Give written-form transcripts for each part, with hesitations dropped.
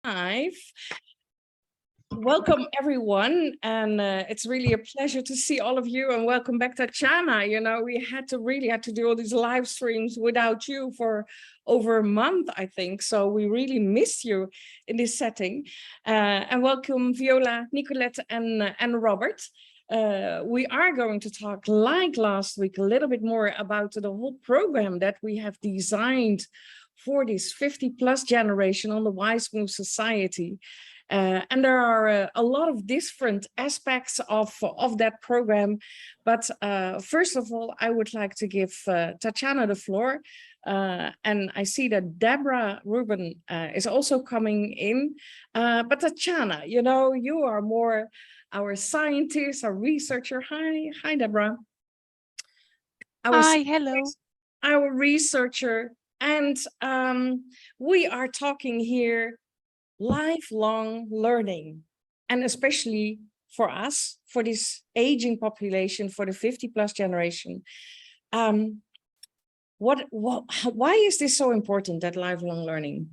Live. Welcome everyone, and it's really a pleasure to see all of you, and welcome back, Tatjana. You know, we had to do all these live streams without you for over a month, I think, so we really miss you in this setting. And welcome Viola, Nicolette, and Robert. We are going to talk, like last week, a little bit more about the whole program that we have designed for this 50+ generation on the Wize Move Society. And there are a lot of different aspects of that program. But first of all, I would like to give Tatjana the floor. And I see that Deborah Rubin is also coming in. But Tatjana, you know, you are more our scientist, our researcher. Hi, Deborah. Hi, hello. Our researcher. And we are talking here lifelong learning, and especially for us, for this aging population, for the 50+ generation. Why is this so important, that lifelong learning?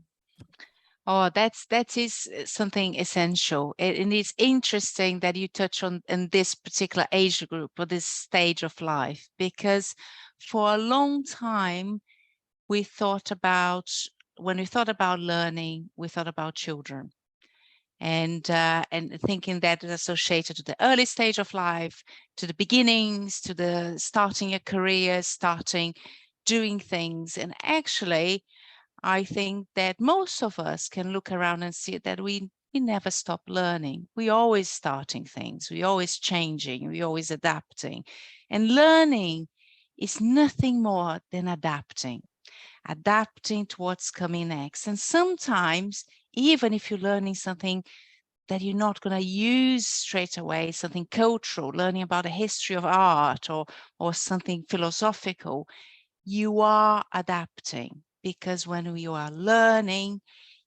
Oh, that is something essential. And it's interesting that you touch on in this particular age group or this stage of life, because for a long time, when we thought about learning, we thought about children. And thinking that is associated to the early stage of life, to the beginnings, to the starting a career, starting doing things. And actually, I think that most of us can look around and see that we never stop learning. We always starting things, we always changing, we always adapting. And learning is nothing more than adapting to what's coming next. And sometimes, even if you're learning something that you're not going to use straight away, something cultural, learning about the history of art or something philosophical, you are adapting, because when you are learning,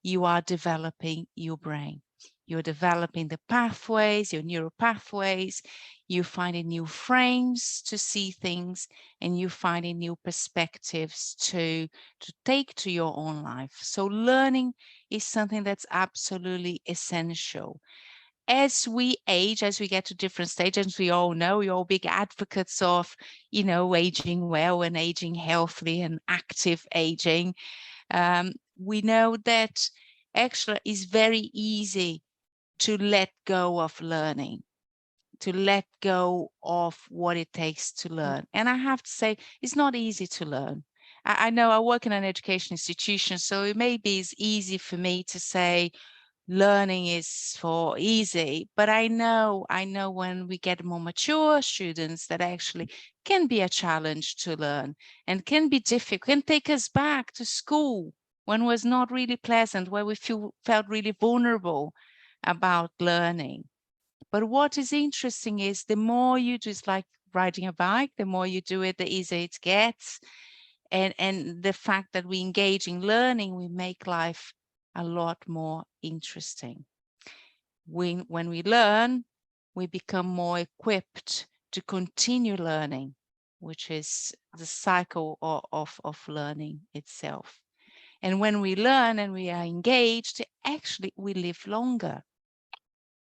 you are developing your brain. You're developing the pathways, your neural pathways, you're finding new frames to see things, and you're finding new perspectives to take to your own life. So learning is something that's absolutely essential. As we age, as we get to different stages, we all know, we're all big advocates of, you know, aging well and aging healthily and active aging. We know that actually it's very easy to let go of learning, to let go of what it takes to learn. And I have to say, it's not easy to learn. I know I work in an education institution, so it may be easy for me to say, learning is for easy, but I know when we get more mature students that actually can be a challenge to learn and can be difficult, can take us back to school when it was not really pleasant, where we felt really vulnerable about learning. But what is interesting is the more you do, it's like riding a bike, the more you do it, the easier it gets. And the fact that we engage in learning, we make life a lot more interesting. When we learn, we become more equipped to continue learning, which is the cycle of learning itself. And when we learn and we are engaged, actually we live longer.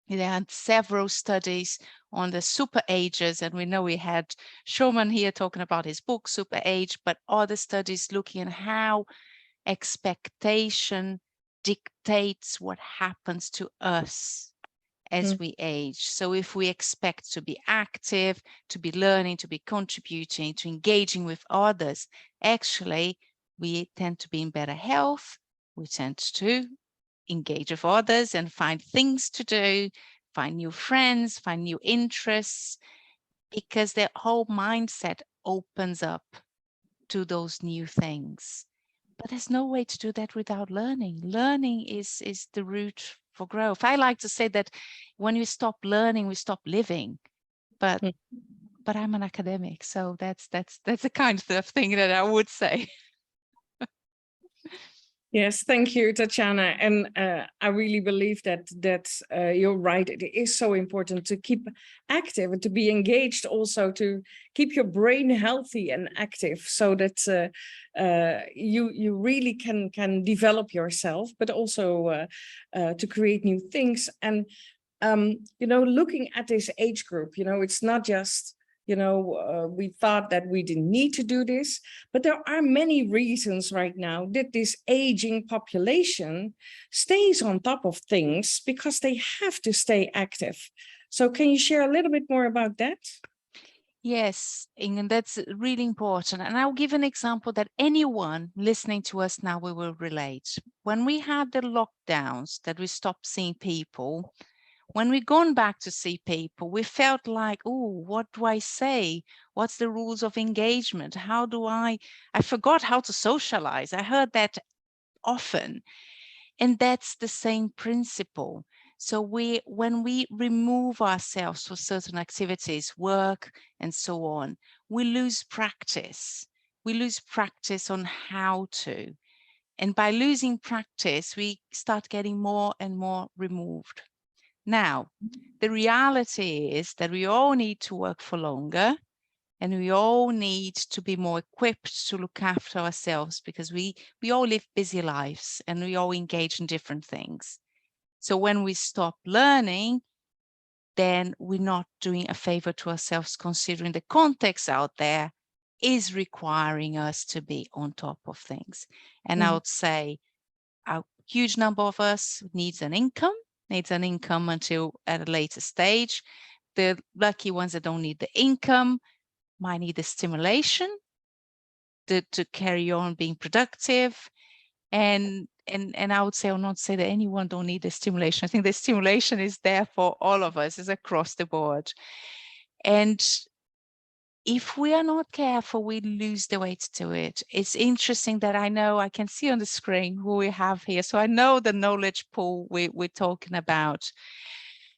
There are several studies on the super ages, and we know we had Showman here talking about his book, Super Age, but other studies looking at how expectation dictates what happens to us as we age. So if we expect to be active, to be learning, to be contributing, to engaging with others, actually, we tend to be in better health. We tend to engage with others and find things to do, find new friends, find new interests, because their whole mindset opens up to those new things. But there's no way to do that without learning. Learning is the route for growth. I like to say that when we stop learning, we stop living. But I'm an academic, so that's the kind of thing that I would say. Yes, thank you, Tatiana. And I really believe that you're right. It is so important to keep active and to be engaged, also to keep your brain healthy and active, so that you really can develop yourself, but also to create new things. And looking at this age group, it's not just we thought that we didn't need to do this, but there are many reasons right now that this aging population stays on top of things because they have to stay active. So can you share a little bit more about that? Yes, Inge, that's really important. And I'll give an example that anyone listening to us now will relate. When we had the lockdowns, that we stopped seeing people, when we've gone back to see people, we felt like, oh, what do I say? What's the rules of engagement? How do I forgot how to socialize. I heard that often. And that's the same principle. So when we remove ourselves for certain activities, work and so on, we lose practice. We lose practice on how to. And by losing practice, we start getting more and more removed. Now, the reality is that we all need to work for longer, and we all need to be more equipped to look after ourselves, because we all live busy lives and we all engage in different things. So when we stop learning, then we're not doing a favor to ourselves, considering the context out there is requiring us to be on top of things. And I would say a huge number of us needs an income until at a later stage. The lucky ones that don't need the income might need the stimulation to carry on being productive. And I would say, I'll not say that anyone don't need the stimulation. I think the stimulation is there for all of us, is across the board. And if we are not careful, we lose the way to do it. It's interesting that I can see on the screen who we have here. So I know the knowledge pool we're talking about.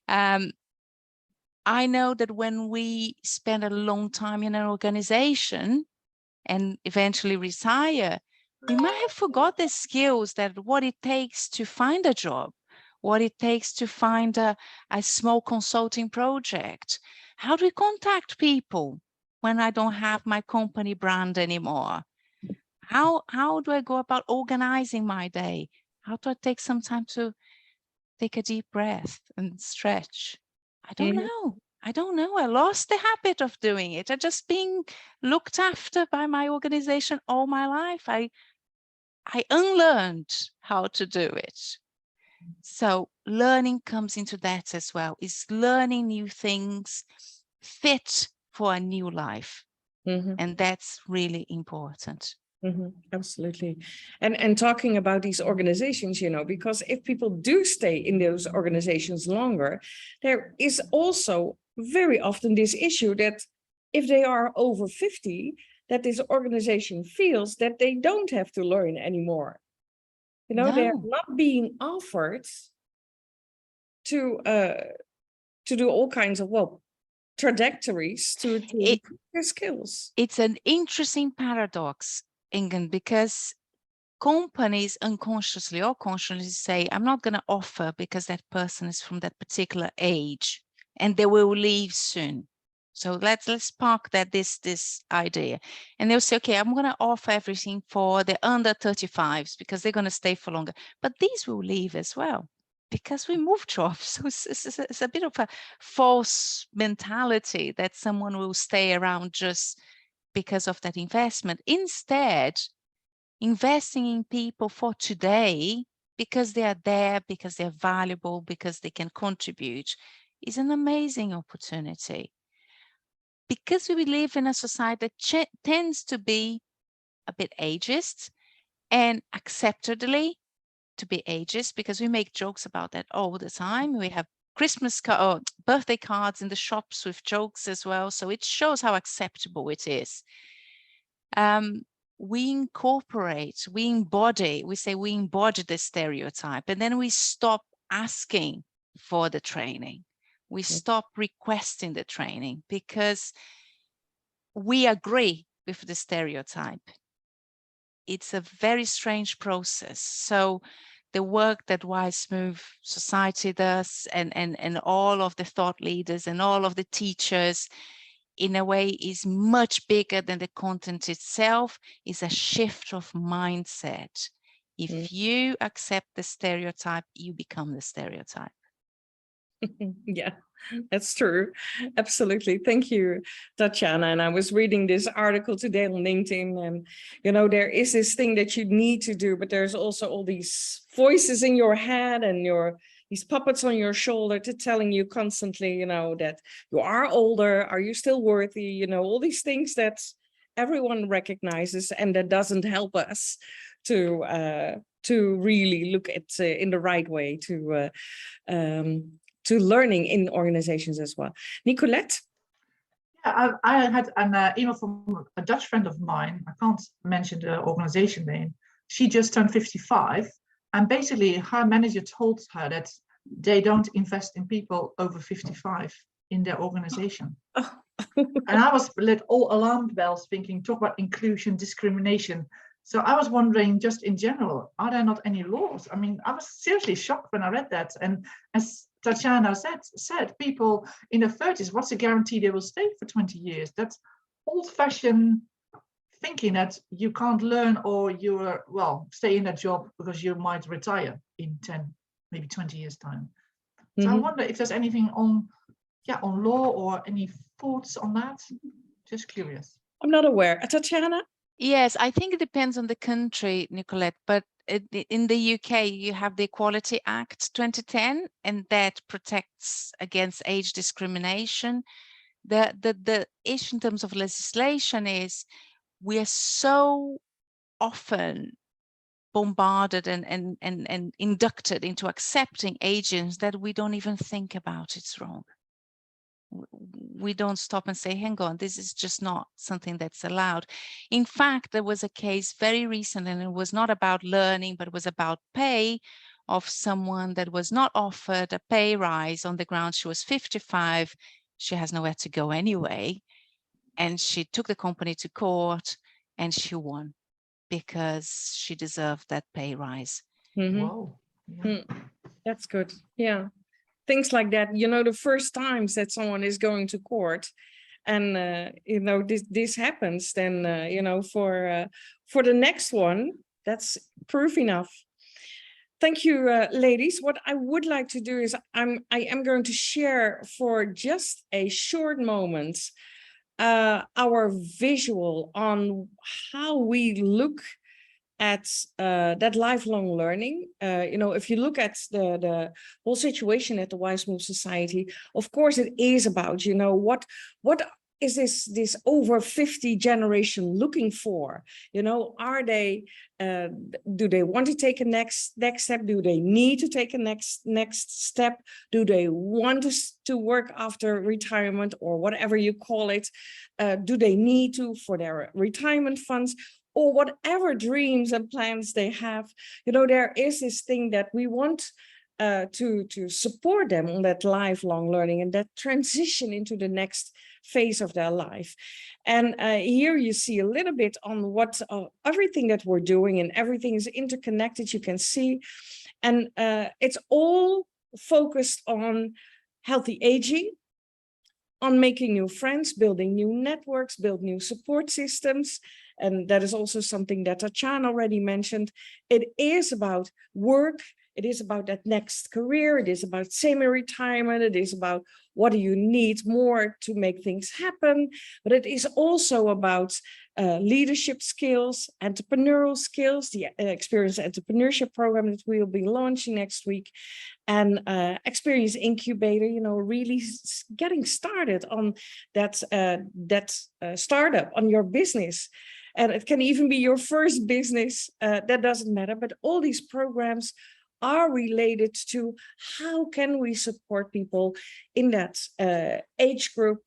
I know that when we spend a long time in an organization and eventually retire, we might have forgot the skills, that what it takes to find a job, what it takes to find a small consulting project. How do we contact people when I don't have my company brand anymore? How do I go about organizing my day? How do I take some time to take a deep breath and stretch? I don't know. I don't know. I lost the habit of doing it. I just being looked after by my organization all my life. I unlearned how to do it. So learning comes into that as well, is learning new things fit for a new life. And that's really important. Absolutely. And talking about these organizations, because if people do stay in those organizations longer, there is also very often this issue that if they are over 50, that this organization feels that they don't have to learn anymore. They're not being offered to do all kinds of, trajectories to improve their skills. It's an interesting paradox, Ingen, because companies unconsciously or consciously say, I'm not going to offer because that person is from that particular age and they will leave soon. So let's park that this idea. And they'll say, okay, I'm going to offer everything for the under 35s because they're going to stay for longer. But these will leave as well because we move jobs. So it's a bit of a false mentality that someone will stay around just because of that investment. Instead, investing in people for today, because they are there, because they're valuable, because they can contribute, is an amazing opportunity. Because we live in a society that tends to be a bit ageist, and acceptedly to be ageist, because we make jokes about that all the time. We have Christmas or birthday cards in the shops with jokes as well. So it shows how acceptable it is. We incorporate, we embody the stereotype, and then we stop asking for the training. We stop requesting the training because we agree with the stereotype. it's a very strange process. So the work that Wize Move Society does, and all of the thought leaders and all of the teachers, in a way, is much bigger than the content itself, is a shift of mindset. If you accept the stereotype, you become the stereotype. Yeah, that's true. Absolutely. Thank you, Tatjana. And I was reading this article today on LinkedIn, and, you know, there is this thing that you need to do, but there's also all these voices in your head and these puppets on your shoulder telling you constantly, you know, that you are older, are you still worthy, you know, all these things that everyone recognizes, and that doesn't help us to really look at in the right way to learning in organizations as well. Nicolette? Yeah, I had an email from a Dutch friend of mine. I can't mention the organization name. She just turned 55, and basically her manager told her that they don't invest in people over 55 in their organization. Oh. And I was lit all alarm bells thinking, talk about inclusion, discrimination. So I was wondering, just in general, are there not any laws? I mean, I was seriously shocked when I read that. And as Tatjana said, people in their 30s, what's the guarantee they will stay for 20 years? That's old-fashioned thinking that you can't learn, or you're, well, stay in that job because you might retire in 10, maybe 20 years time. So I wonder if there's anything on law or any thoughts on that. Just curious. I'm not aware. Tatjana? Yes, I think it depends on the country, Nicolette, but in the UK, you have the Equality Act 2010, and that protects against age discrimination. The issue in terms of legislation is we are so often bombarded and inducted into accepting agents that we don't even think about it's wrong. We don't stop and say, hang on, this is just not something that's allowed. In fact, there was a case very recent, and it was not about learning, but it was about pay, of someone that was not offered a pay rise on the ground she was 55. She has nowhere to go anyway. And she took the company to court and she won because she deserved that pay rise. Wow. Yeah. That's good. Yeah. Things like that, you know, the first times that someone is going to court and, you know, this happens, then, you know, for the next one, that's proof enough. Thank you, ladies. What I would like to do is I am going to share for just a short moment our visual on how we look at that lifelong learning. You know, if you look at the whole situation at the Wize Move Society, of course it is about, you know, what is this over 50 generation looking for? You know, are they do they want to take a next step? Do they need to take a next step? Do they want to work after retirement, or whatever you call it? Do they need to for their retirement funds? Or whatever dreams and plans they have, you know, there is this thing that we want to support them on that lifelong learning and that transition into the next phase of their life. And here you see a little bit on what everything that we're doing, and everything is interconnected, you can see. And it's all focused on healthy aging, on making new friends, building new networks, build new support systems. And that is also something that Tatjana already mentioned. It is about work. It is about that next career. It is about semi-retirement. It is about what do you need more to make things happen. But it is also about leadership skills, entrepreneurial skills, the Experience Entrepreneurship program that we will be launching next week, and Experience Incubator, you know, really getting started on that, startup, on your business. And it can even be your first business, that doesn't matter, but all these programs are related to how can we support people in that age group,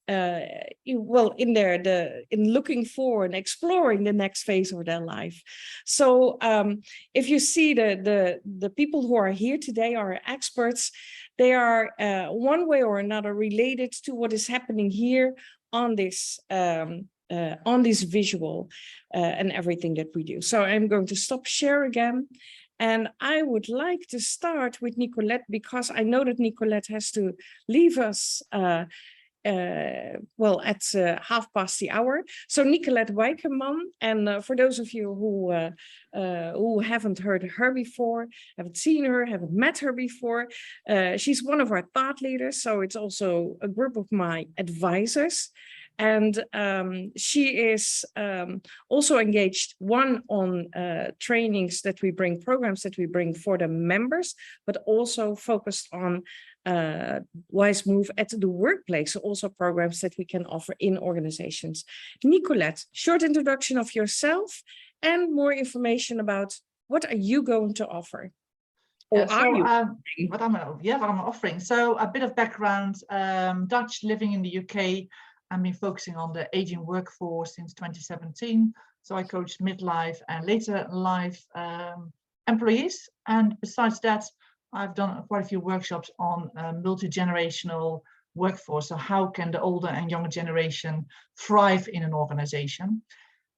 well, in looking for and exploring the next phase of their life. So if you see the people who are here today are experts, they are one way or another related to what is happening here on this on this visual and everything that we do. So I'm going to stop share again. And I would like to start with Nicolette, because I know that Nicolette has to leave us well, at 1:30. So Nicolette Wijkeman, and for those of you who haven't heard her before, haven't seen her, haven't met her before, she's one of our thought leaders. So it's also a group of my advisors. And she is also engaged, one on trainings that we bring, programs that we bring for the members, but also focused on Wize Move at the workplace, so also programs that we can offer in organizations. Nicolette, short introduction of yourself and more information about what are you going to offer? Or what I'm offering. So a bit of background, Dutch, living in the UK. I've been focusing on the aging workforce since 2017. So I coach midlife and later life employees. And besides that, I've done quite a few workshops on multi-generational workforce. So how can the older and younger generation thrive in an organization?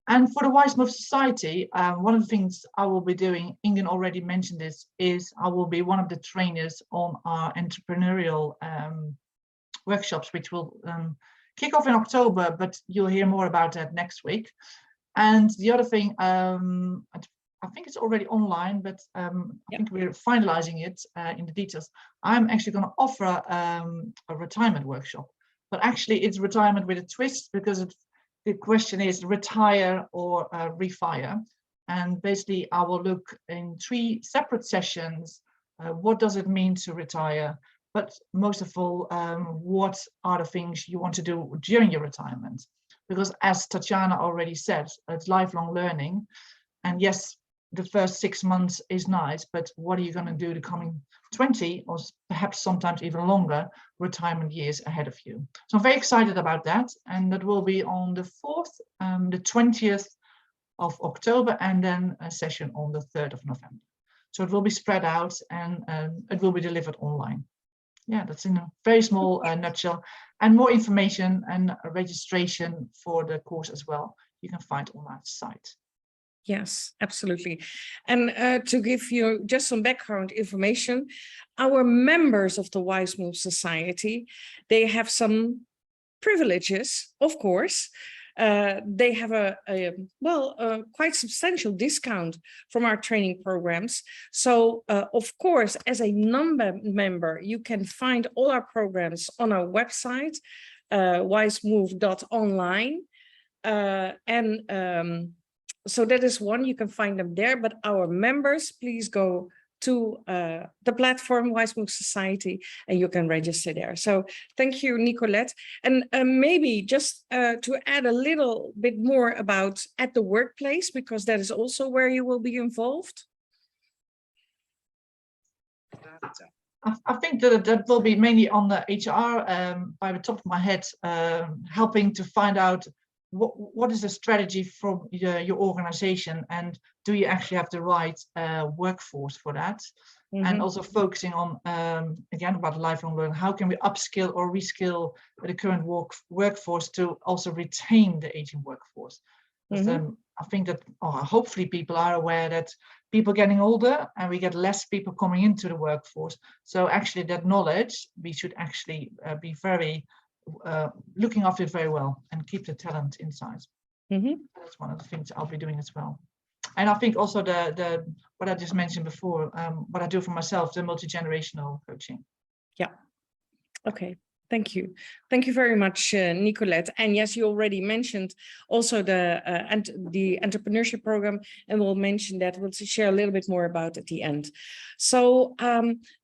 And for the Wize Move Society, one of the things I will be doing, Ingen already mentioned this, is I will be one of the trainers on our entrepreneurial workshops, which will kick off in October, but you'll hear more about that next week. And the other thing, I think it's already online, but I think we're finalizing it in the details. I'm actually going to offer a retirement workshop, but actually it's retirement with a twist, because the question is retire or refire. And basically I will look in 3 separate sessions. What does it mean to retire? But most of all, what are the things you want to do during your retirement? Because as Tatjana already said, it's lifelong learning. And yes, the first 6 months is nice, but what are you going to do the coming 20 or perhaps sometimes even longer retirement years ahead of you? So I'm very excited about that. And that will be on the 4th, the 20th of October, and then a session on the 3rd of November. So it will be spread out, and it will be delivered online. Yeah, that's in a very small nutshell. And more information and registration for the course as well, you can find on our site. Yes, absolutely. And to give you just some background information, our members of the Wize Move Society, they have some privileges, of course. They have a quite substantial discount from our training programs. So, of course, as a non-member, you can find all our programs on our website, wizemove.online. So that is one, you can find them there, but our members, please go to the platform Wize Move Society and you can register there. So thank you, Nicolette. And maybe just to add a little bit more about at the workplace, because that is also where you will be involved. I think that will be mainly on the HR, by the top of my head, helping to find out what is the strategy from your organization, and do you actually have the right workforce for that? Mm-hmm. And also focusing on, again, about lifelong learning, how can we upskill or reskill the current workforce to also retain the aging workforce? Mm-hmm. I think that hopefully people are aware that people are getting older and we get less people coming into the workforce. So actually that knowledge, we should actually be very looking after it very well and keep the talent inside. Mm-hmm. That's one of the things I'll be doing as well. And I think also the what I just mentioned before, what I do for myself, the multi-generational coaching. Yeah. Okay. Thank you. Thank you very much, Nicolette. And yes, you already mentioned also the entrepreneurship program, and we'll mention that. We'll share a little bit more about at the end. So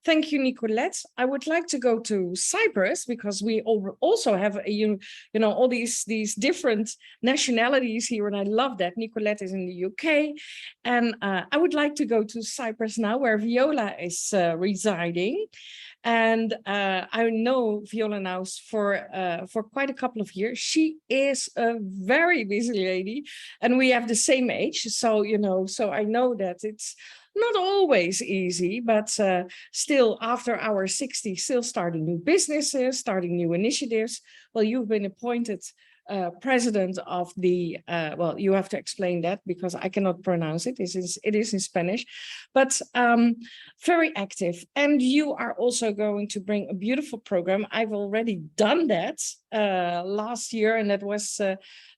thank you, Nicolette. I would like to go to Cyprus, because we also have all these different nationalities here, and I love that. Nicolette is in the UK, and I would like to go to Cyprus now, where Viola is residing. And I know Viola now for quite a couple of years. She is a very busy lady, and we have the same age. So, so I know that it's not always easy, but still after our 60s, still starting new businesses, starting new initiatives. Well, you've been appointed president of the, well, you have to explain that because I cannot pronounce it. It is in Spanish, but very active. And you are also going to bring a beautiful program. I've already done that last year, and that was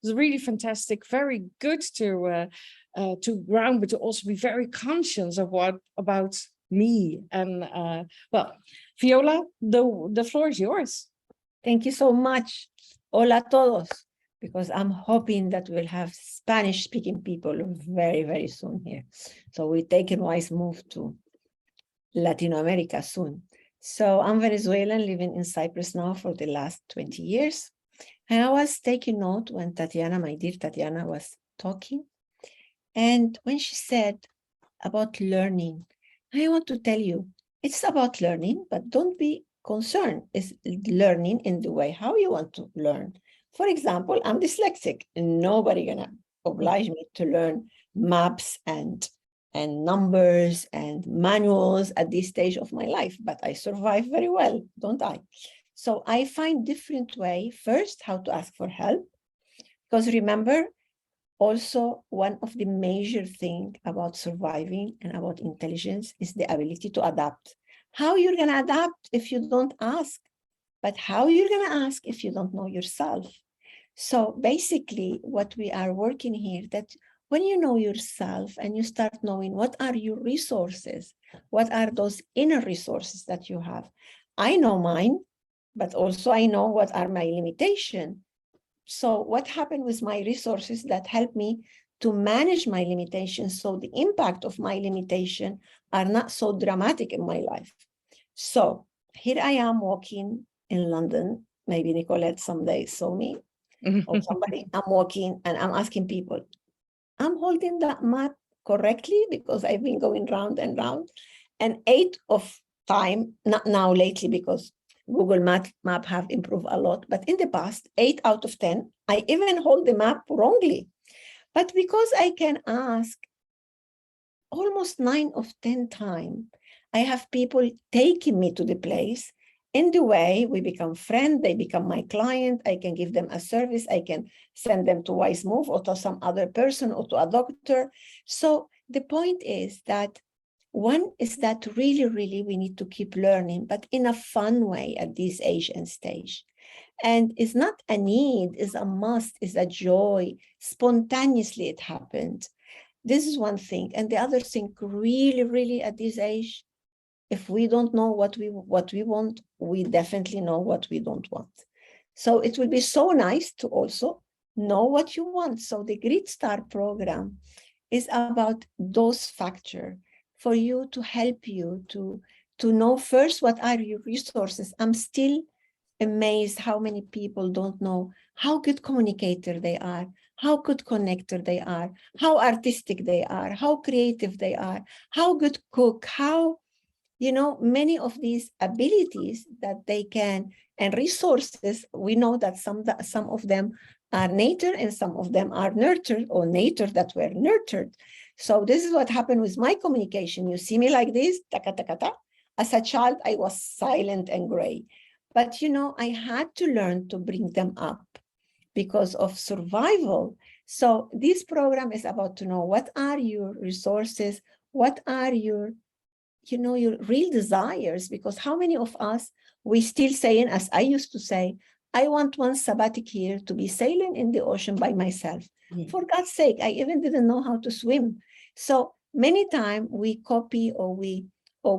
really fantastic. Very good to ground, but to also be very conscious of what about me. And well, Viola, the floor is yours. Thank you so much. Hola a todos, because I'm hoping that we'll have Spanish-speaking people very, very soon here. So we're taking Wize Move to Latin America soon. So I'm Venezuelan, living in Cyprus now for the last 20 years. And I was taking note when Tatiana, my dear Tatiana, was talking. And when she said about learning, I want to tell you, it's about learning, but don't be concerned. It's learning in the way how you want to learn. For example, I'm dyslexic, and nobody gonna oblige me to learn maps and numbers and manuals at this stage of my life, but I survive very well, don't I? So I find different way, first, how to ask for help, because remember, also one of the major thing about surviving and about intelligence is the ability to adapt. How you're gonna adapt if you don't ask, but how you're gonna ask if you don't know yourself. So basically what we are working here, that when you know yourself and you start knowing what are your resources, what are those inner resources that you have. I know mine, but also I know what are my limitations. So what happened with my resources that help me to manage my limitations, so the impact of my limitation are not so dramatic in my life. So here I am walking in London, maybe Nicolette someday saw me, or somebody, I'm walking and I'm asking people, I'm holding that map correctly because I've been going round and round. And 8 of time, not now lately because Google Map have improved a lot, but in the past, 8 out of 10, I even hold the map wrongly. But because I can ask almost 9 of 10 times, I have people taking me to the place. In the way we become friends, they become my client, I can give them a service, I can send them to Wize Move or to some other person or to a doctor. So the point is that one is that really, really we need to keep learning, but in a fun way at this age and stage. And it's not a need, it's a must, it's a joy. Spontaneously it happened. This is one thing. And the other thing, really, really at this age, if we don't know what we want, we definitely know what we don't want. So it will be so nice to also know what you want. So the Grid Star program is about those factors for you to help you to know first what are your resources. I'm still amazed how many people don't know how good communicator they are, how good connector they are, how artistic they are, how creative they are, how good cook, how, you know, many of these abilities that they can, and resources, we know that some of them are nature and some of them are nurtured, or nature that were nurtured. So this is what happened with my communication. You see me like this, taka, taka, taka. As a child, I was silent and gray. But, you know, I had to learn to bring them up because of survival. So this program is about to know what are your resources, what are your, you know, your real desires, because how many of us, we still saying, as I used to say, I want one sabbatic year to be sailing in the ocean by myself. Yeah. For God's sake, I even didn't know how to swim. So many times we copy or we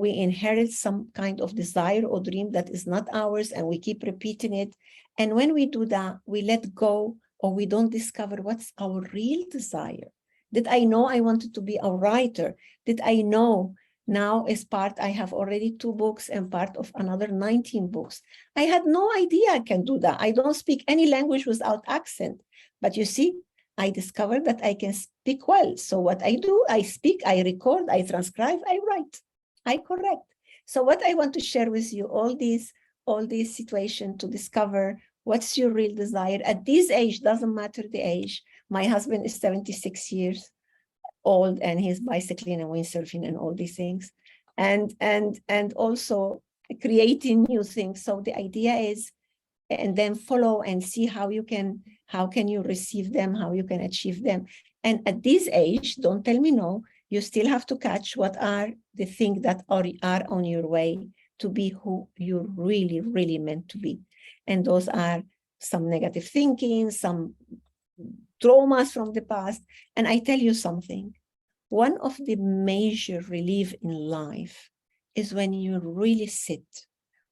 inherit some kind of desire or dream that is not ours, and we keep repeating it. And when we do that, we let go, or we don't discover what's our real desire. Did I know I wanted to be a writer? Did I know now as part, I have already 2 books and part of another 19 books. I had no idea I can do that. I don't speak any language without accent. But you see, I discovered that I can speak well. So what I do, I speak, I record, I transcribe, I write, I correct. So what I want to share with you, all these situations to discover what's your real desire. At this age, doesn't matter the age. My husband is 76 years old and he's bicycling and windsurfing and all these things, and also creating new things. So the idea is, and then follow and see how you can how can you receive them, how you can achieve them. And at this age, don't tell me no, you still have to catch what are the things that are on your way to be who you're really, really meant to be. And those are some negative thinking, some traumas from the past. And I tell you something, one of the major relief in life is when you really sit,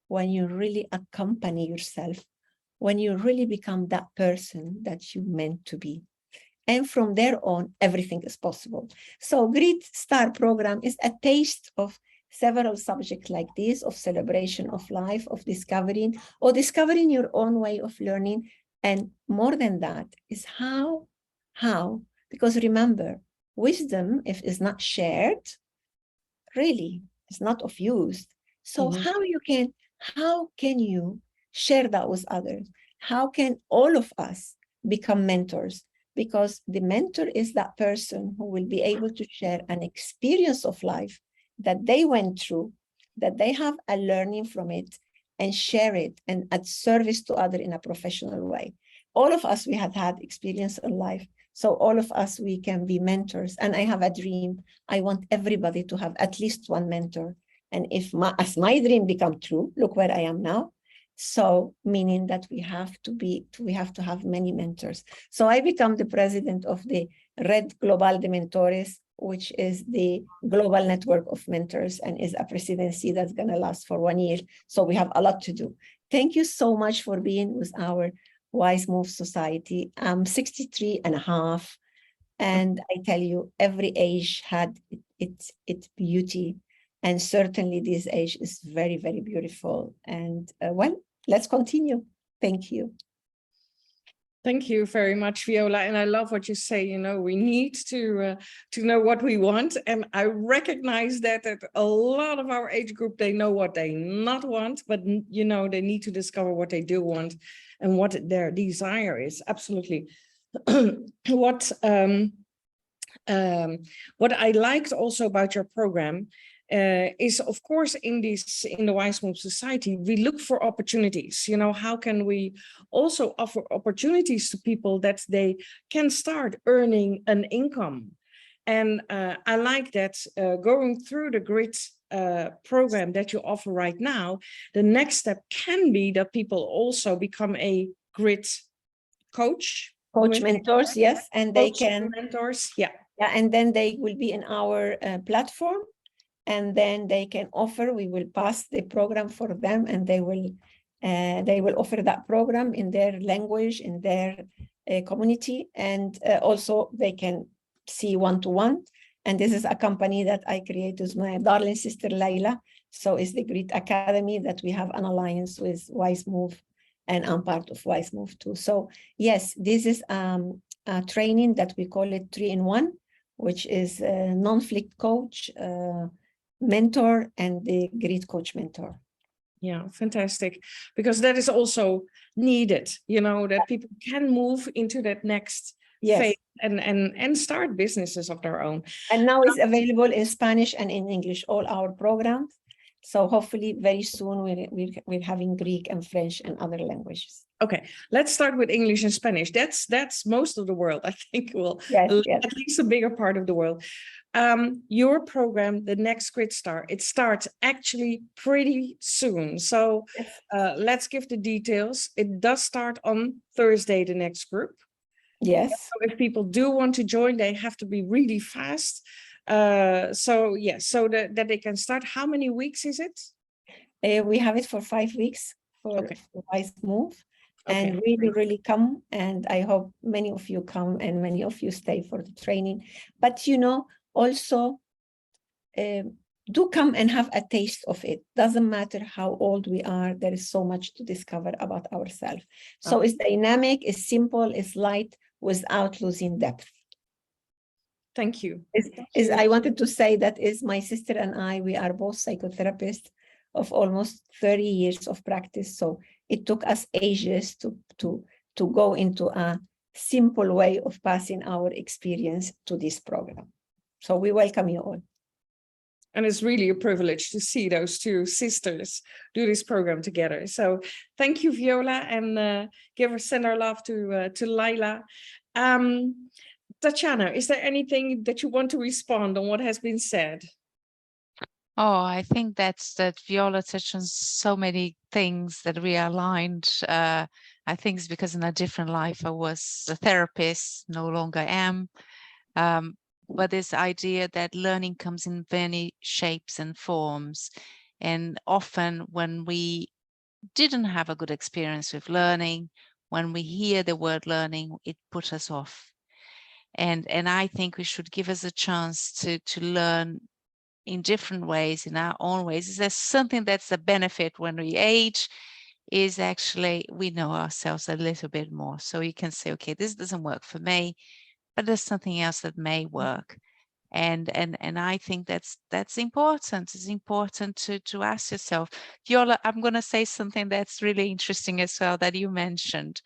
when you really accompany yourself, when you really become that person that you meant to be. And from there on, everything is possible. So Great Star program is a taste of several subjects like this, of celebration of life, of discovering your own way of learning. And more than that is how, because remember, wisdom, if it's not shared, really, it's not of use. So how can you share that with others? How can all of us become mentors? Because the mentor is that person who will be able to share an experience of life that they went through, that they have a learning from it, and share it and add service to others in a professional way. All of us, we have had experience in life. So all of us, we can be mentors. And I have a dream. I want everybody to have at least one mentor. And if as my dream become true, look where I am now. So meaning that we have to have many mentors. So I become the president of the Red Global de Mentores, which is the global network of mentors, and is a presidency that's going to last for 1 year. So we have a lot to do. Thank you so much for being with our Wize Move Society. I'm 63 and a half. And I tell you, every age had its beauty. And certainly this age is very, very beautiful. And well, let's continue. Thank you. Thank you very much, Viola. And I love what you say, you know, we need to know what we want. And I recognize that a lot of our age group, they know what they not want, but, you know, they need to discover what they do want and what their desire is. Absolutely. What I liked also about your program is, of course, in the Wize Move Society, we look for opportunities. You know, how can we also offer opportunities to people that they can start earning an income? And I like that going through the GRIT program that you offer right now, the next step can be that people also become a GRIT coach. Coach mentors, yes, and they can mentors, yeah, and then they will be in our platform. And then they can offer, we will pass the program for them, and they will offer that program in their language, in their community. And also they can see one-to-one. And this is a company that I created with my darling sister, Layla. So it's the Great Academy that we have an alliance with Wize Move, and I'm part of Wize Move too. So yes, this is a training that we call it 3-in-1, which is a non-flict coach, mentor, and the Great Coach mentor. Yeah, fantastic. Because that is also needed, you know, that people can move into that next phase and start businesses of their own. And now it's available in Spanish and in English, all our programs. So hopefully very soon we're having Greek and French and other languages. Okay, let's start with English and Spanish. That's most of the world, I think. Well, at least a bigger part of the world. Your program, the next Grid Star, it starts actually pretty soon. So let's give the details. It does start on Thursday, the next group. Yes. So if people do want to join, they have to be really fast. So that they can start. How many weeks is it? We have it for 5 weeks for Wize Move. And really come, and I hope many of you come and many of you stay for the training. But you know, also do come and have a taste of it. Doesn't matter how old we are, there is so much to discover about ourselves. So it's dynamic, it's simple, it's light, without losing depth. Thank you. I wanted to say that is my sister and I, we are both psychotherapists of almost 30 years of practice. So it took us ages to go into a simple way of passing our experience to this program. So we welcome you all. And it's really a privilege to see those two sisters do this program together. So thank you, Viola, and send our love to Laila. Tatiana, is there anything that you want to respond on what has been said? Oh, I think that Viola touched on so many things that we are aligned. I think it's because in a different life I was a therapist, no longer am. But this idea that learning comes in many shapes and forms. And often when we didn't have a good experience with learning, when we hear the word learning, it puts us off. And I think we should give us a chance to learn in different ways, in our own ways. Is there something that's a benefit when we age? Is actually we know ourselves a little bit more. So you can say, okay, this doesn't work for me, but there's something else that may work. And I think that's important. It's important to ask yourself. Viola, I'm going to say something that's really interesting as well that you mentioned.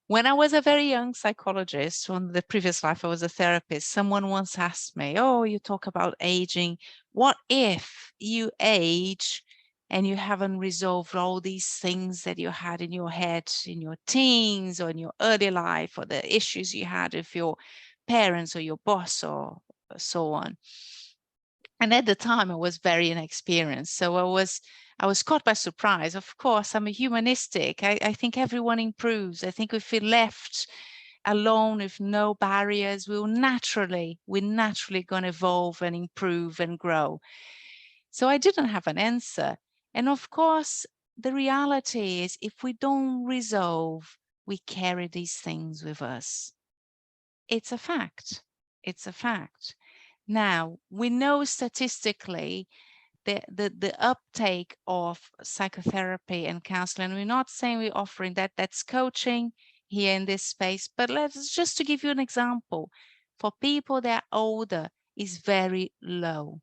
When I was a very young psychologist, on the previous life I was a therapist, someone once asked me, oh, you talk about aging. What if you age and you haven't resolved all these things that you had in your head in your teens or in your early life, or the issues you had with your parents or your boss or so on? And at the time I was very inexperienced. So I was caught by surprise. Of course, I'm a humanistic. I think everyone improves. I think if we're left alone with no barriers, we're naturally going to evolve and improve and grow. So I didn't have an answer. And of course, the reality is if we don't resolve, we carry these things with us. It's a fact. It's a fact. Now, we know statistically the uptake of psychotherapy and counseling. We're not saying we're offering that's coaching here in this space, but let's just to give you an example. For people that are older, is very low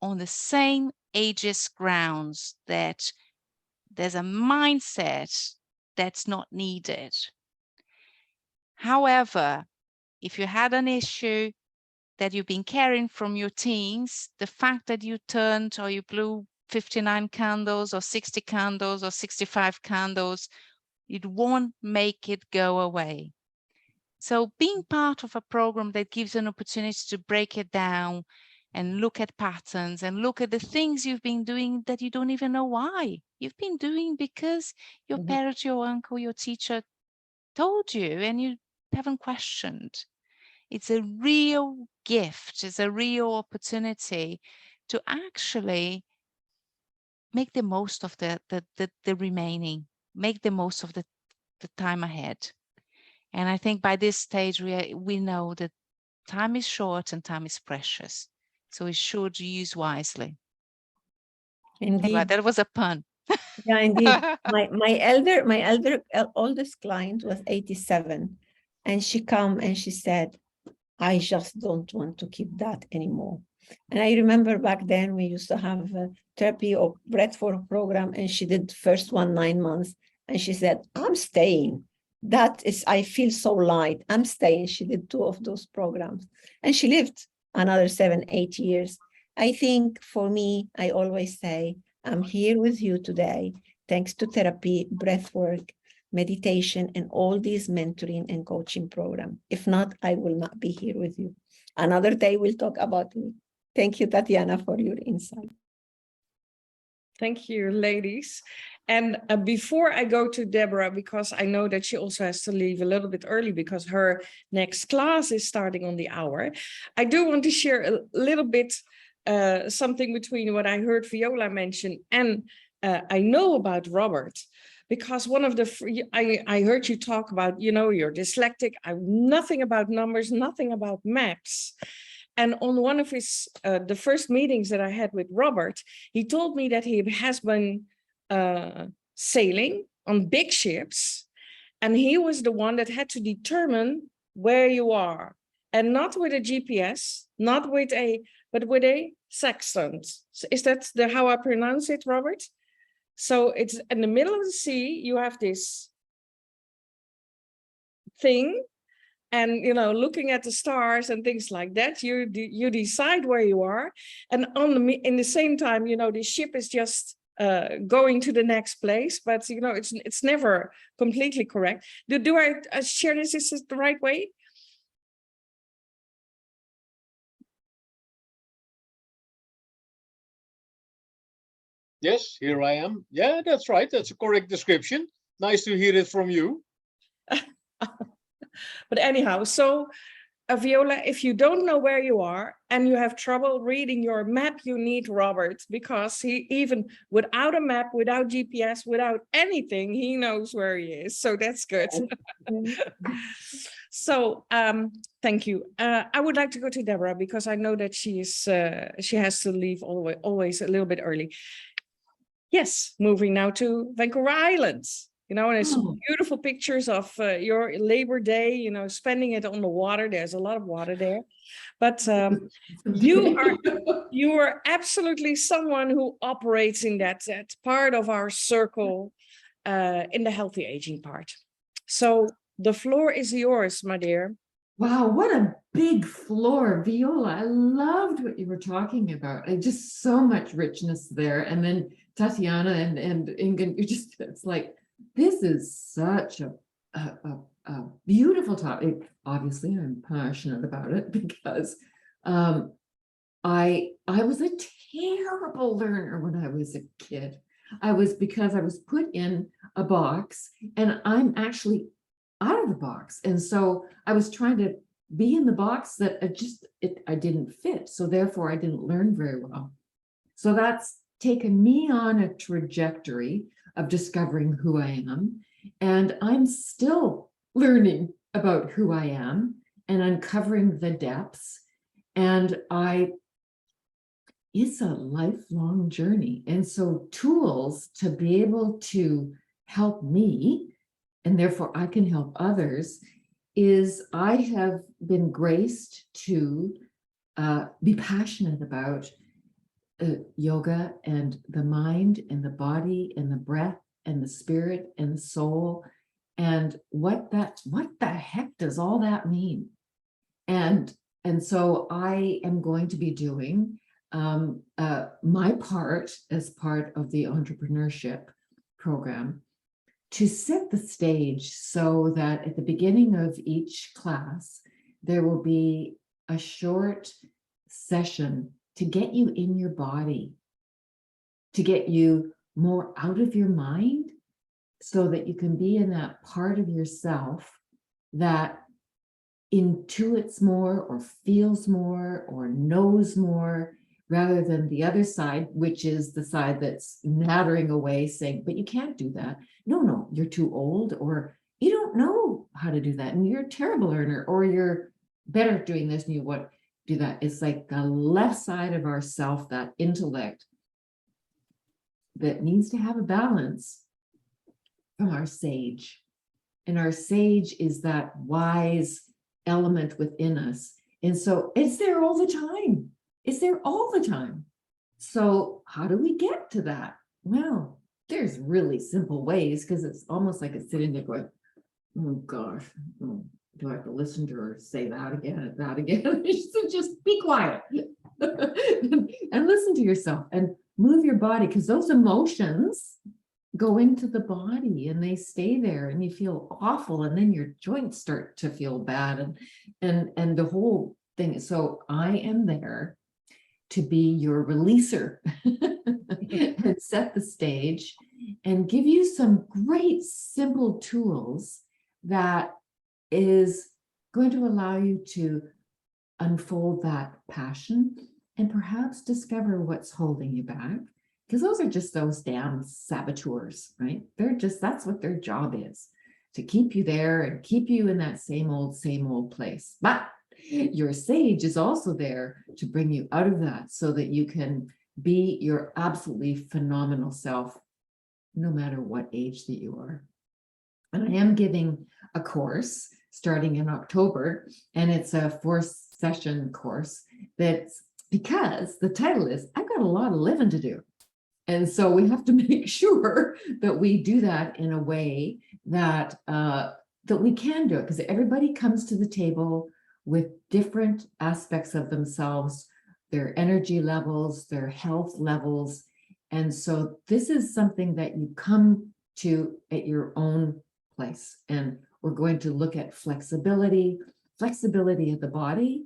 on the same ages grounds that there's a mindset that's not needed. However, if you had an issue that you've been carrying from your teens, the fact that you turned or you blew 59 candles or 60 candles or 65 candles, it won't make it go away. So being part of a program that gives an opportunity to break it down and look at patterns and look at the things you've been doing that you don't even know why. You've been doing because your parent, your uncle, your teacher told you and you haven't questioned. It's a real gift. It's a real opportunity to actually make the most of the remaining, make the most of the time ahead. And I think by this stage, we know that time is short and time is precious. So we should use wisely. Indeed. Anyway, that was a pun. Yeah, indeed. my oldest client was 87, and she come and she said, I just don't want to keep that anymore. And I remember back then we used to have a therapy or breathwork program, and she did the first one 9 months, and she said, I'm staying. I feel so light. I'm staying. She did 2 of those programs, and she lived another 7-8 years. I think for me, I always say, I'm here with you today, thanks to therapy, breathwork, meditation, and all these mentoring and coaching programs. If not, I will not be here with you. Another day we'll talk about me. Thank you, Tatiana, for your insight. Thank you, ladies. And before I go to Deborah, because I know that she also has to leave a little bit early because her next class is starting on the hour, I do want to share a little bit something between what I heard Viola mention and I know about Robert. Because one of I heard you talk about, you're dyslexic. I know nothing about numbers, nothing about maps. And on one of his, the first meetings that I had with Robert, he told me that he has been sailing on big ships. And he was the one that had to determine where you are. And not with a GPS, not with but with a sextant. Is that how I pronounce it, Robert? So it's in the middle of the sea, you have this thing, and looking at the stars and things like that, you decide where you are, and in the same time, the ship is just going to the next place, but it's never completely correct. Do I share this? Is this the right way? Yes, here I am. Yeah, that's right. That's a correct description. Nice to hear it from you. But anyhow, so Viola, if you don't know where you are and you have trouble reading your map, you need Robert, because he, even without a map, without GPS, without anything, he knows where he is. So that's good. So thank you. I would like to go to Deborah, because I know that she has to leave always a little bit early. Yes, moving now to Vancouver Island. And it's beautiful pictures of your Labor Day, spending it on the water. There's a lot of water there. But you are absolutely someone who operates in that part of our circle, in the healthy aging part. So the floor is yours, my dear. Wow, what a big floor, Viola. I loved what you were talking about. Just so much richness there. And then Tatiana and Ingun, it's like, this is such a beautiful topic. Obviously, I'm passionate about it because I was a terrible learner when I was a kid. Because I was put in a box, and I'm actually out of the box. And so I was trying to be in the box that I didn't fit. So therefore I didn't learn very well. So that's taken me on a trajectory of discovering who I am. And I'm still learning about who I am and uncovering the depths. And it's a lifelong journey. And so tools to be able to help me, and therefore I can help others, is I have been graced to be passionate about yoga and the mind and the body and the breath and the spirit and the soul, and what the heck does all that mean? And so I am going to be doing my part as part of the entrepreneurship program to set the stage, so that at the beginning of each class, there will be a short session to get you in your body, to get you more out of your mind, so that you can be in that part of yourself that intuits more or feels more or knows more, rather than the other side, which is the side that's nattering away saying, but you can't do that. No, you're too old, or you don't know how to do that, and you're a terrible learner, or you're better at doing this and you want to do that. It's like the left side of ourself, that intellect that needs to have a balance from our sage. And our sage is that wise element within us. And so it's there all the time. It's there all the time. So how do we get to that? Well, there's really simple ways, because it's almost like it's sitting there going, oh gosh, do I have to listen to her say that again and that again? So just be quiet and listen to yourself and move your body, because those emotions go into the body and they stay there, and you feel awful, and then your joints start to feel bad, and the whole thing. So I am there to be your releaser and set the stage and give you some great simple tools that is going to allow you to unfold that passion and perhaps discover what's holding you back. Because those are just those damn saboteurs, right? That's what their job is, to keep you there and keep you in that same old place. But your sage is also there to bring you out of that, so that you can be your absolutely phenomenal self, no matter what age that you are. And I am giving a course starting in October, and it's a 4-session course. That's because the title is, I've got a lot of living to do. And so we have to make sure that we do that in a way that that we can do it, because everybody comes to the table with different aspects of themselves, their energy levels, their health levels. And so this is something that you come to at your own place. And we're going to look at flexibility of the body,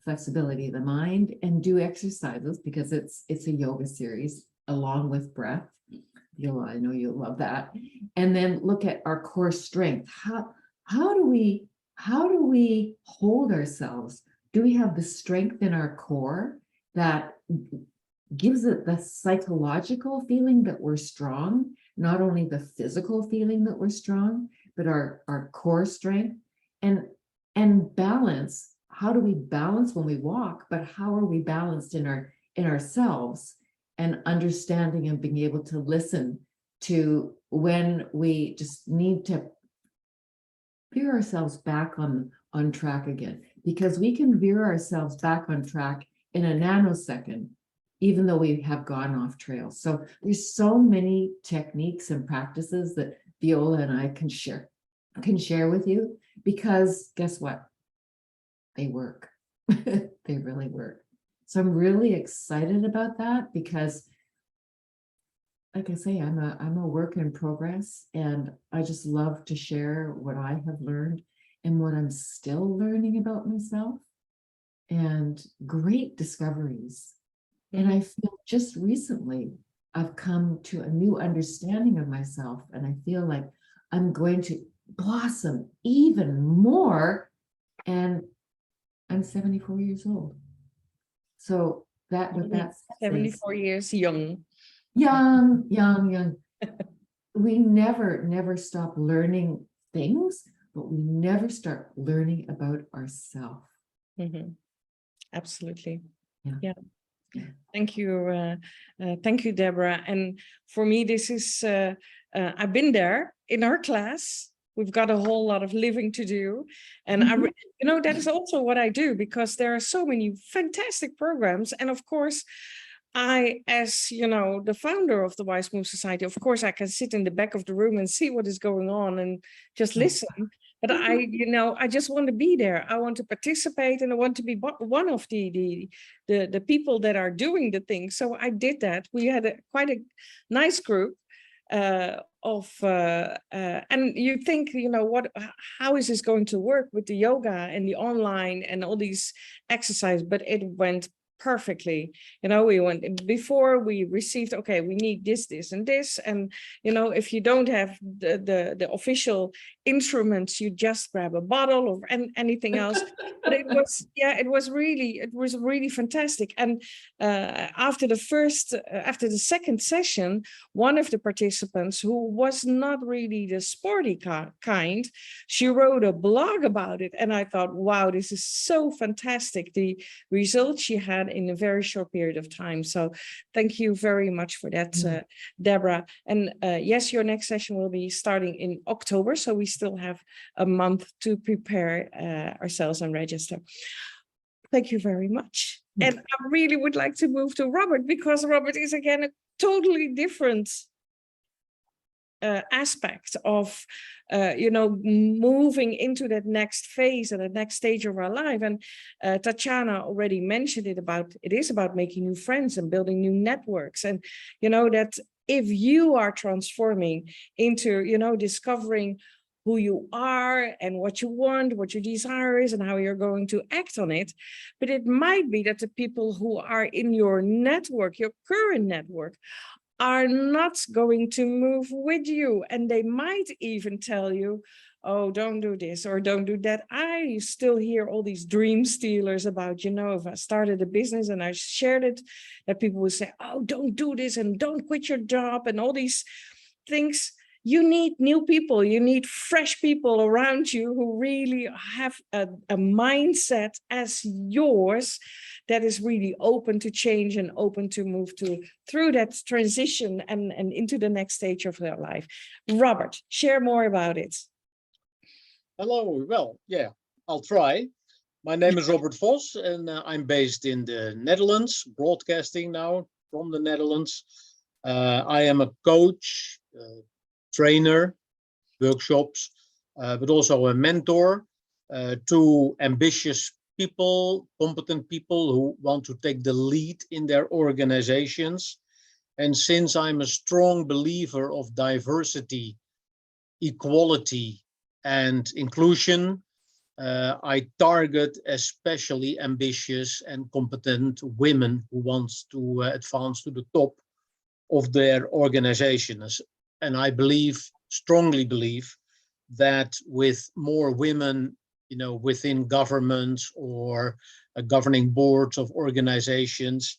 flexibility of the mind, and do exercises, because it's a yoga series along with breath. I know you'll love that. And then look at our core strength. How do we hold ourselves? Do we have the strength in our core that gives it the psychological feeling that we're strong, not only the physical feeling that we're strong, but our core strength? And balance. How do we balance when we walk, but how are we balanced in ourselves, and understanding and being able to listen to when we just need to veer ourselves back on track again, because we can veer ourselves back on track in a nanosecond, even though we have gone off trail. So there's so many techniques and practices that Viola and I can share with you, because guess what? They work. They really work. So I'm really excited about that, because like I say, I'm a work in progress, and I just love to share what I have learned and what I'm still learning about myself, and great discoveries. And I feel just recently I've come to a new understanding of myself, and I feel like I'm going to blossom even more. And I'm 74 years old. So that what that's 74 years young. Young. We never stop learning things, but we never start learning about ourselves. Absolutely. Yeah. Thank you, Deborah. And for me, this is I've been there in our class. We've got a whole lot of living to do, and that is also what I do, because there are so many fantastic programs. And of course, I, as the founder of the Wize Move Society, of course, I can sit in the back of the room and see what is going on and just listen. But I just want to be there. I want to participate, and I want to be one of the people that are doing the thing. So I did that. We had quite a nice group and you think, how is this going to work with the yoga and the online and all these exercises? But it went perfectly. We went before we received, okay, we need this, and this. And, if you don't have the official instruments, you just grab a bottle or anything else. But it was really fantastic. And after the second session, one of the participants, who was not really the sporty kind, she wrote a blog about it. And I thought, wow, this is so fantastic, the results she had in a very short period of time. So thank you very much for that, Deborah. And yes, your next session will be starting in October. So we still have a month to prepare ourselves and register. Thank you very much. And I really would like to move to Robert, because Robert is again a totally different aspect of, moving into that next phase and the next stage of our life. And Tatjana already mentioned it is about making new friends and building new networks. And, that if you are transforming into, discovering who you are and what you want, what your desire is, and how you're going to act on it. But it might be that the people who are in your network, your current network, are not going to move with you. And they might even tell you, oh, don't do this or don't do that. I still hear all these dream stealers about, if I started a business and I shared it, that people would say, oh, don't do this and don't quit your job and all these things. You need new people, you need fresh people around you who really have a mindset as yours that is really open to change and open to move through that transition and into the next stage of their life. Robert, share more about it. Hello, well, yeah, I'll try. My name is Robert Vos, and I'm based in the Netherlands, broadcasting now from the Netherlands. I am a coach, trainer, workshops, but also a mentor to ambitious people, competent people who want to take the lead in their organizations. And since I'm a strong believer of diversity, equality, and inclusion, I target especially ambitious and competent women who want to advance to the top of their organizations. And I strongly believe, that with more women, within governments or governing boards of organizations,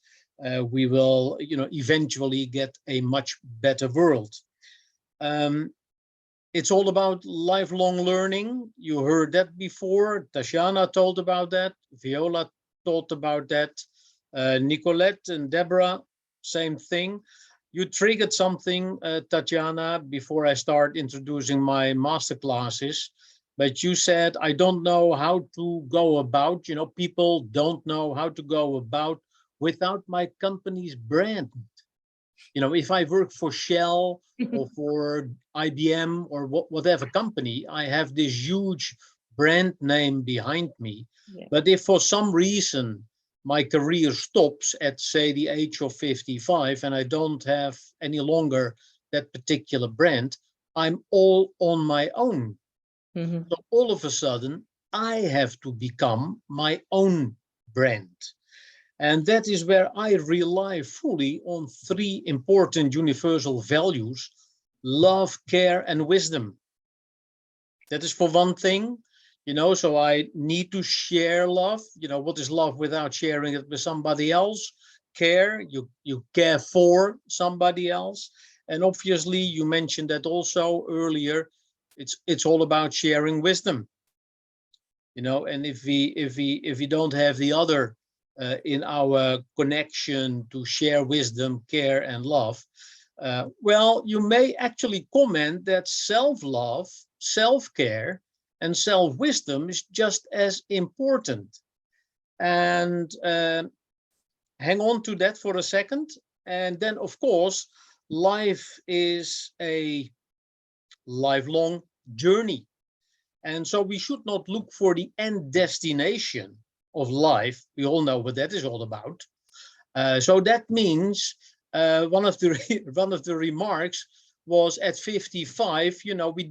we will, eventually get a much better world. It's all about lifelong learning. You heard that before. Tatiana told about that. Viola talked about that. Nicolette and Deborah, same thing. You triggered something, Tatiana, before I start introducing my master classes. But you said, I don't know how to go about, people don't know how to go about without my company's brand. If I work for Shell or for IBM or whatever company, I have this huge brand name behind me. Yeah. But if for some reason my career stops at, say, the age of 55 and I don't have any longer that particular brand, I'm all on my own. Mhm. So all of a sudden, I have to become my own brand. And that is where I rely fully on three important universal values: love, care, and wisdom. That is for one thing, so I need to share love. What is love without sharing it with somebody else? Care, you care for somebody else. And obviously, you mentioned that also earlier, it's all about sharing wisdom. And if we don't have the other in our connection to share wisdom, care, and love, well, you may actually comment that self-love, self-care, and self-wisdom is just as important. And hang on to that for a second. And then, of course, life is a lifelong journey. And so we should not look for the end destination of life. We all know what that is all about. So that means one of the remarks was, at 55, we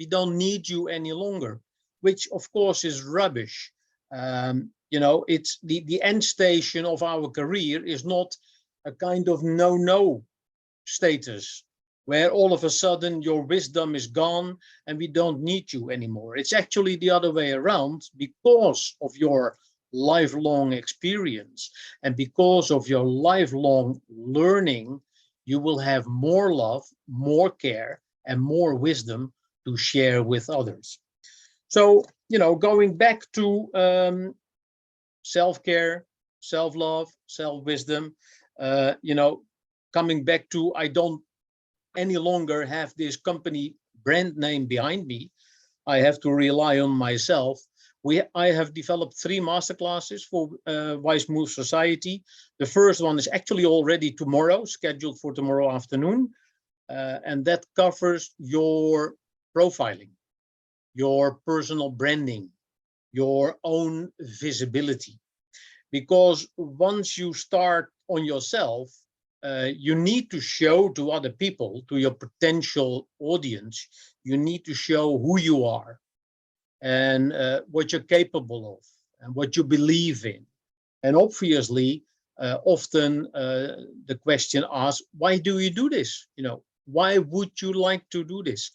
don't need you any longer, which of course is rubbish. It's the end station of our career is not a kind of no status, where all of a sudden your wisdom is gone and we don't need you anymore. It's actually the other way around. Because of your lifelong experience and because of your lifelong learning, you will have more love, more care, and more wisdom to share with others. So, going back to self-care, self-love, self-wisdom, coming back to, I don't any longer have this company brand name behind me. I have to rely on myself. I have developed 3 masterclasses for Wize Move Society. The first one is actually already tomorrow, scheduled for tomorrow afternoon. And that covers your profiling, your personal branding, your own visibility. Because once you start on yourself, you need to show to other people, to your potential audience, you need to show who you are and what you're capable of and what you believe in. And obviously, often the question asks, why do you do this? Why would you like to do this?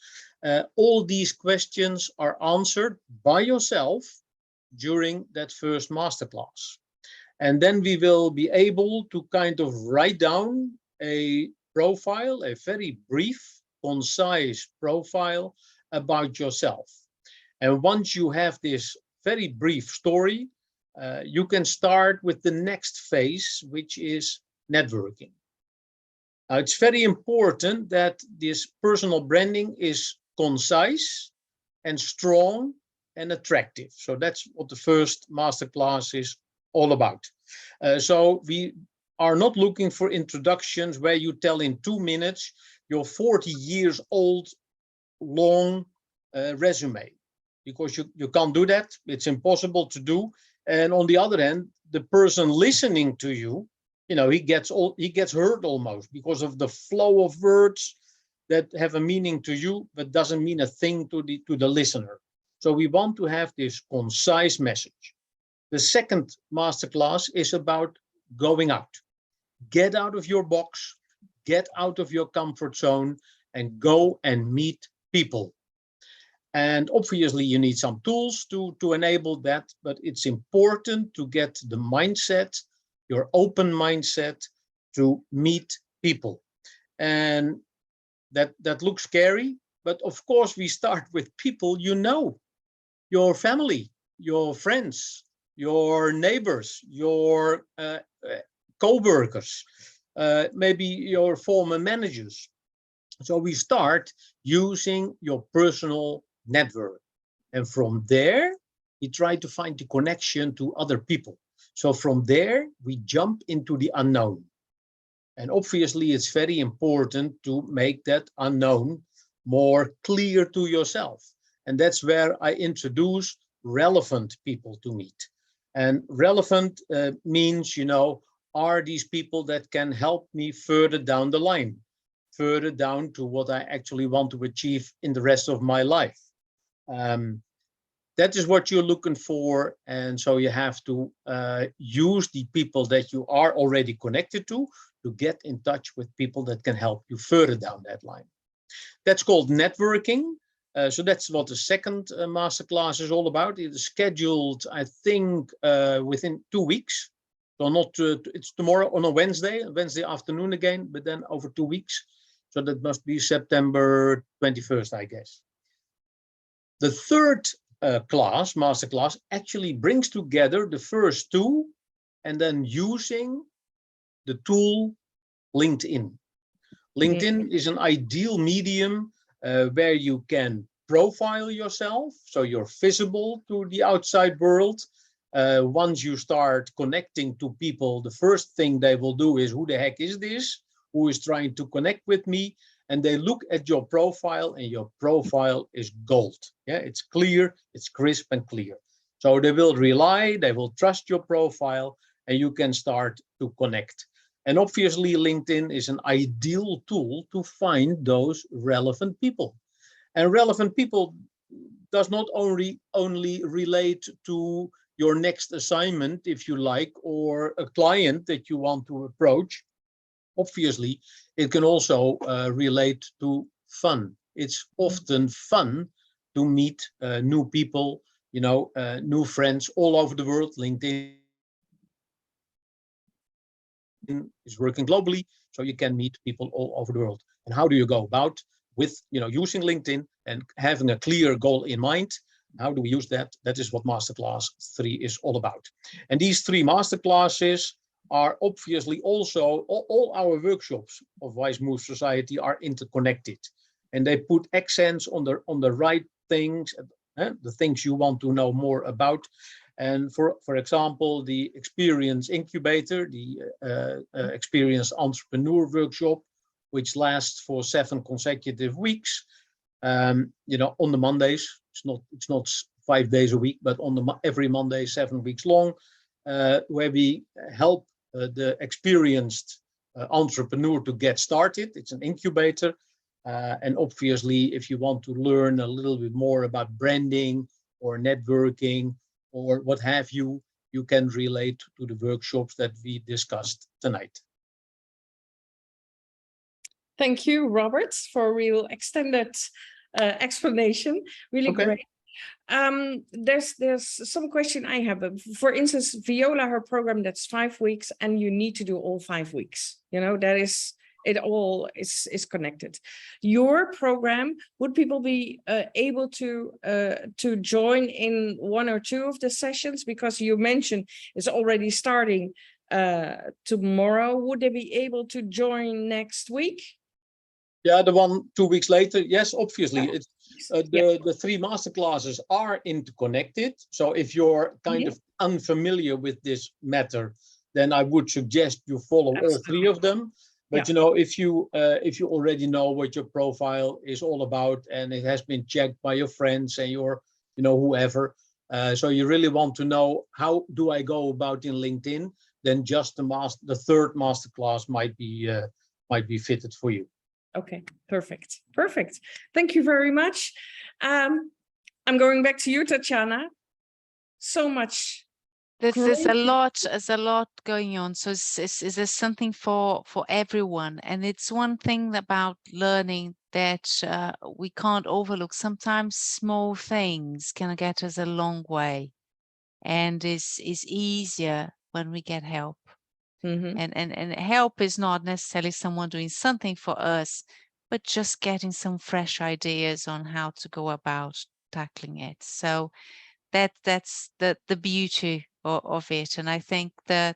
All these questions are answered by yourself during that first masterclass. And then we will be able to kind of write down a profile, a very brief, concise profile about yourself. And once you have this very brief story, you can start with the next phase, which is networking. It's very important that this personal branding is concise and strong and attractive. So that's what the first masterclass is all about. So we are not looking for introductions where you tell in 2 minutes your 40 years old long resume, because you can't do that. It's impossible to do. And on the other hand, the person listening to you, he gets hurt almost because of the flow of words that have a meaning to you, but doesn't mean a thing to the listener. So we want to have this concise message. The second masterclass is about going out. Get out of your box, get out of your comfort zone, and go and meet people. And obviously you need some tools to enable that, but it's important to get the mindset, your open mindset, to meet people. And that looks scary, but of course we start with people your family, your friends, your neighbors, your co-workers, maybe your former managers. So we start using your personal network. And from there, we try to find the connection to other people. So from there, we jump into the unknown. And obviously, it's very important to make that unknown more clear to yourself. And that's where I introduce relevant people to meet. And relevant means, are these people that can help me further down the line, further down to what I actually want to achieve in the rest of my life. That is what you're looking for. And so you have to use the people that you are already connected to get in touch with people that can help you further down that line. That's called networking. So that's what the second masterclass is all about. It is scheduled, I think, within 2 weeks. So not, it's tomorrow on a Wednesday afternoon again, but then over 2 weeks. So that must be September 21st, I guess. The third masterclass, actually brings together the first two, and then using the tool LinkedIn. LinkedIn is an ideal medium where you can profile yourself, so you're visible to the outside world. Once you start connecting to people, the first thing they will do is, who the heck is this? Who is trying to connect with me? And they look at your profile, and your profile is gold. Yeah, it's clear, it's crisp and clear. So they will trust your profile, and you can start to connect. And obviously, LinkedIn is an ideal tool to find those relevant people. And relevant people does not only relate to your next assignment, if you like, or a client that you want to approach. Obviously, it can also relate to fun. It's often fun to meet new people, new friends all over the world. LinkedIn is working globally, so you can meet people all over the world. And how do you go about with using LinkedIn and having a clear goal in mind? How do we use that? That is what Masterclass 3 is all about. And these 3 masterclasses are obviously also, all our workshops of Wize Move Society are interconnected, and they put accents on the right things, the things you want to know more about. And for example, the Experience Incubator, the Experienced Entrepreneur Workshop, which lasts for 7 consecutive weeks, on the Mondays. It's not 5 days a week, but on every Monday, 7 weeks long, where we help the experienced entrepreneur to get started. It's an incubator. And obviously, if you want to learn a little bit more about branding or networking or what have you, you can relate to the workshops that we discussed tonight. Thank you, Robert, for a real extended explanation. Really great. There's some question I have. For instance, Viola, her program, that's 5 weeks, and you need to do all 5 weeks. That is, it all is connected. Your program, would people be able to join in 1 or 2 of the sessions? Because you mentioned it's already starting tomorrow. Would they be able to join next week? Yeah, the one 2 weeks later, yes, obviously. It's the 3 masterclasses are interconnected. So if you're kind of unfamiliar with this matter, then I would suggest you follow all 3 of them. But you know, if you already know what your profile is all about and it has been checked by your friends and your, you know, whoever, so you really want to know how do I go about in LinkedIn, then just the third masterclass might be fitted for you. Okay, perfect. Perfect. Thank you very much. I'm going back to you, Tatjana. So much. There's a lot going on. So there's something for everyone. And it's one thing about learning that we can't overlook. Sometimes small things can get us a long way, and is easier when we get help. And help is not necessarily someone doing something for us, but just getting some fresh ideas on how to go about tackling it. So that's the beauty of it. And I think the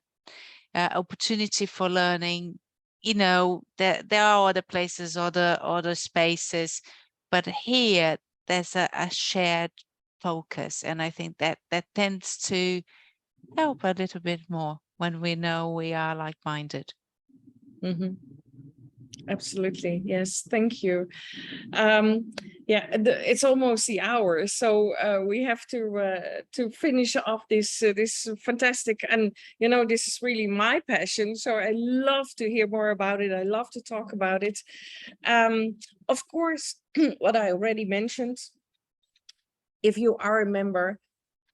opportunity for learning, you know, there are other places, other spaces, but here there's a shared focus, and I think that tends to help a little bit more when we know we are like-minded. Absolutely. Yes. Thank you. Yeah, it's almost the hour, so we have to finish off this fantastic, and you know, this is really my passion, so I love to hear more about it. I love to talk about it. Of course, what I already mentioned, if you are a member,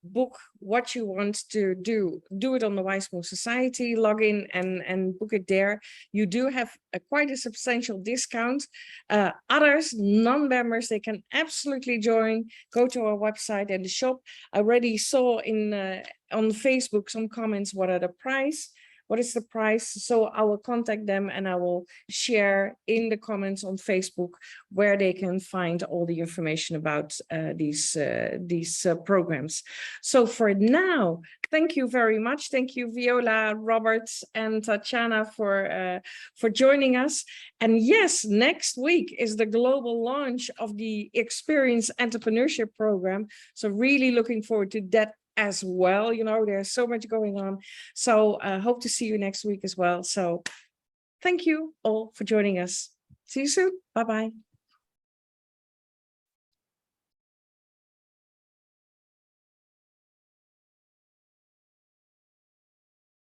book what you want to do it on the Wize Move Society, log in and book it there. You do have quite a substantial discount. Others, non-members, they can absolutely join, go to our website and the shop. I already saw on Facebook some comments, what is the price? So I will contact them and I will share in the comments on Facebook where they can find all the information about these programs. So for now, thank you very much. Thank you, Viola, Robert, and Tatjana for joining us. And yes, next week is the global launch of the Experience Entrepreneurship Program. So really looking forward to that as well. You know, there's so much going on. So I hope to see you next week as well. So thank you all for joining us. See you soon. Bye-bye.